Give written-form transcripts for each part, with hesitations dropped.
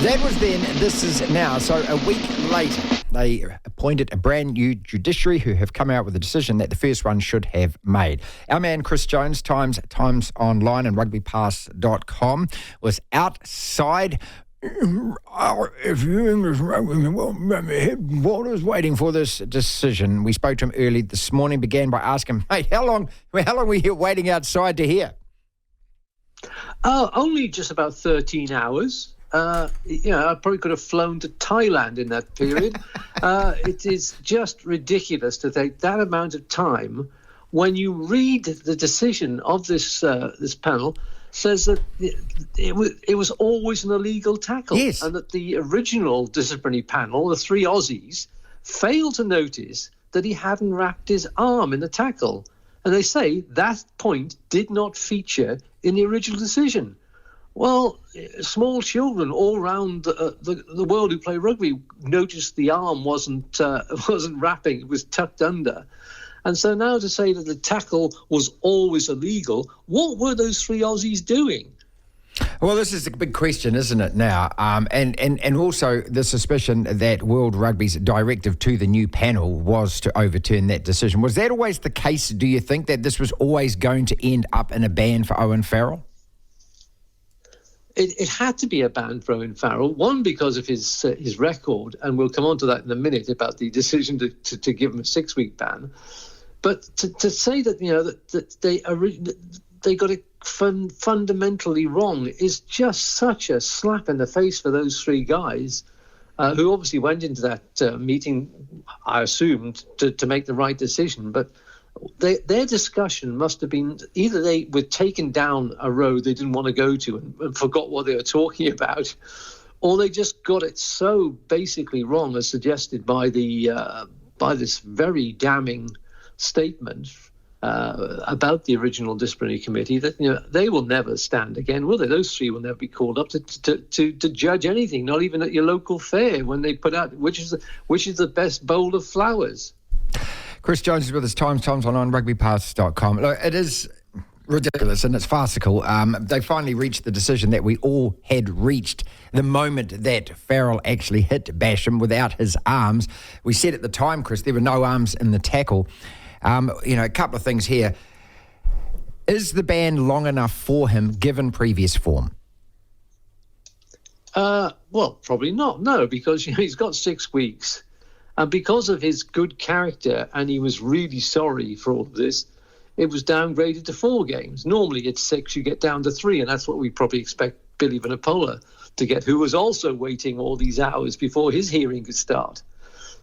That was then, this is now. So a week later, they appointed a brand new judiciary who have come out with a decision that the first one should have made. Our man Chris Jones, Times Online and rugbypass.com, was outside. If you're English rugby headquarters waiting for this decision. We spoke to him early this morning, began by asking him, mate, how long were you waiting outside to hear? Only just about 13 hours. I probably could have flown to Thailand in that period. It is just ridiculous to take that amount of time. When you read the decision of this panel, says that it was always an illegal tackle, yes, and that the original disciplinary panel, the three Aussies, failed to notice that he hadn't wrapped his arm in the tackle, and they say that point did not feature in the original decision. Well, small children all around the world who play rugby noticed the arm wasn't wrapping; it was tucked under. And so now to say that the tackle was always illegal, what were those three Aussies doing? Well, this is the big question, isn't it, now? And also the suspicion that World Rugby's directive to the new panel was to overturn that decision. Was that always the case, do you think, that this was always going to end up in a ban for Owen Farrell? It had to be a ban for Owen Farrell, one, because of his record, and we'll come on to that in a minute about the decision to give him a 6-week ban. But to say that, that they got it fundamentally wrong is just such a slap in the face for those three guys who obviously went into that meeting, I assumed, to make the right decision. But their discussion must have been either they were taken down a road they didn't want to go to and forgot what they were talking about, or they just got it so basically wrong, as suggested by this very damning statement about the original disciplinary committee, that they will never stand again, will they? Those three will never be called up to judge anything, not even at your local fair when they put out which is the best bowl of flowers. Chris Jones is with us, Times Online, rugbypass.com. Look, it is ridiculous and it's farcical. They finally reached the decision that we all had reached the moment that Farrell actually hit Basham without his arms. We said at the time, Chris, there were no arms in the tackle. A couple of things here. Is the ban long enough for him given previous form? Well, probably not, no, because he's got 6 weeks. And because of his good character, and he was really sorry for all of this, it was downgraded to 4 games. Normally it's 6, you get down to 3, and that's what we probably expect Billy Vanapola to get, who was also waiting all these hours before his hearing could start.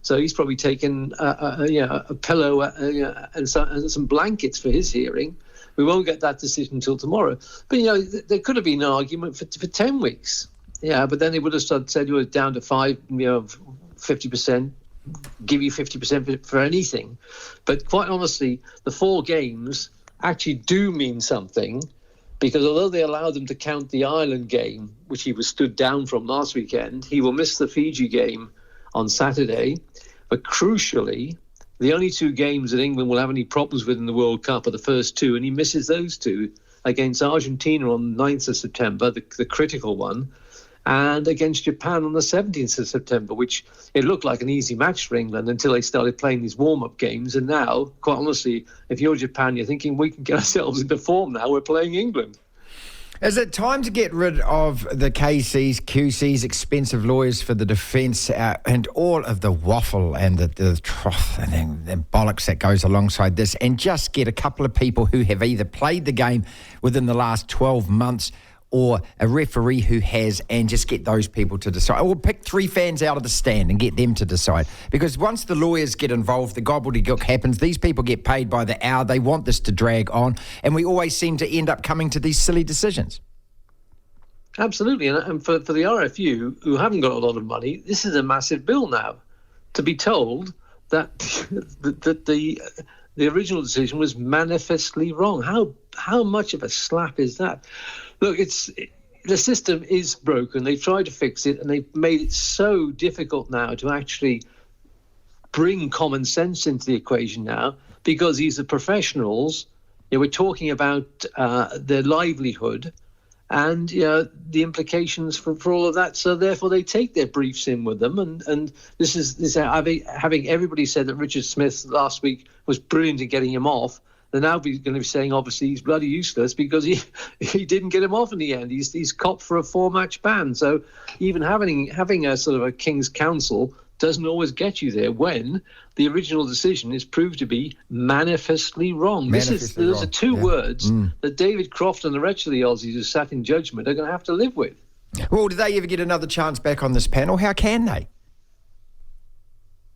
So he's probably taken a pillow and some blankets for his hearing. We won't get that decision until tomorrow. But, there could have been an argument for 10 weeks. Yeah, but then they would have said you were down to 50%. Give you 50% for anything. But quite honestly, the 4 games actually do mean something, because although they allowed them to count the Ireland game, which he was stood down from last weekend, he will miss the Fiji game on Saturday. But crucially, the only 2 games that England will have any problems with in the World Cup are the first 2, and he misses those 2 against Argentina on the 9th of September, the critical one, and against Japan on the 17th of September, which it looked like an easy match for England until they started playing these warm-up games. And now, quite honestly, if you're Japan, you're thinking, we can get ourselves into form now. We're playing England. Is it time to get rid of the KCs, QCs, expensive lawyers for the defence, and all of the waffle and the trough and the bollocks that goes alongside this, and just get a couple of people who have either played the game within the last 12 months or a referee who has, and just get those people to decide? Or pick 3 fans out of the stand and get them to decide. Because once the lawyers get involved, the gobbledygook happens. These people get paid by the hour. They want this to drag on. And we always seem to end up coming to these silly decisions. Absolutely. And for the RFU, who haven't got a lot of money, this is a massive bill now. To be told that the original decision was manifestly wrong. How much of a slap is that? Look, the system is broken. They've tried to fix it, and they've made it so difficult now to actually bring common sense into the equation now, because these are professionals. We're talking about their livelihood, and the implications for all of that. So therefore, they take their briefs in with them, and this having everybody said that Richard Smith last week was brilliant at getting him off. They're now going to be saying, obviously, he's bloody useless because he didn't get him off in the end. He's copped for a 4-match ban. So even having a sort of a King's Counsel doesn't always get you there when the original decision is proved to be manifestly wrong. Those are two words that David Croft and the rest of the Aussies who sat in judgment are going to have to live with. Well, do they ever get another chance back on this panel? How can they?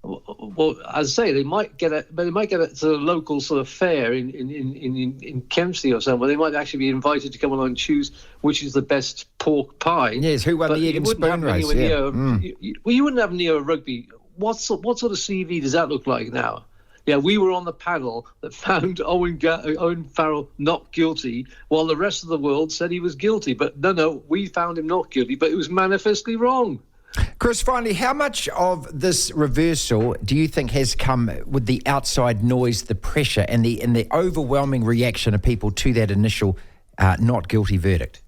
Well, as I say, they might get a sort of local sort of fair in Kempsey or somewhere. They might actually be invited to come along and choose which is the best pork pie. Yes, who won the egg and spoon race? You wouldn't have near a rugby. What sort of CV does that look like now? Yeah, we were on the panel that found Owen Farrell not guilty, while the rest of the world said he was guilty. But no, we found him not guilty, but it was manifestly wrong. Chris, finally, how much of this reversal do you think has come with the outside noise, the pressure, and the overwhelming reaction of people to that initial not guilty verdict?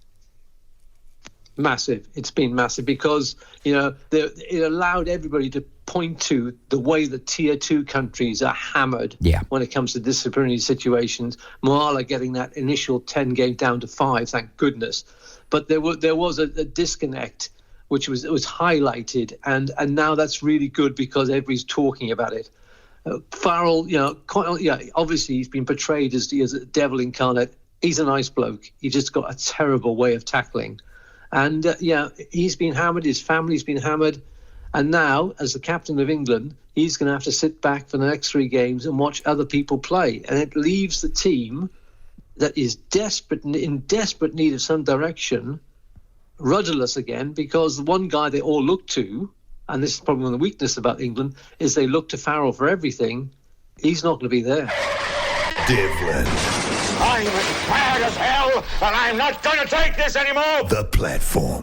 Massive. It's been massive because, it allowed everybody to point to the way that Tier 2 countries are hammered when it comes to disciplinary situations. Moala getting that initial 10 game down to 5, thank goodness. But there was a disconnect which was highlighted, and now that's really good because everybody's talking about it. Farrell, obviously he's been portrayed as a devil incarnate. He's a nice bloke. He's just got a terrible way of tackling. And, he's been hammered, his family's been hammered, and now, as the captain of England, he's going to have to sit back for the next 3 games and watch other people play. And it leaves the team that is in desperate need of some direction rudderless again, because the one guy they all look to, and this is probably one of the weaknesses about England, is they look to Farrell for everything. He's not going to be there. Devlin. I'm as tired as hell, and I'm not going to take this anymore. The Platform.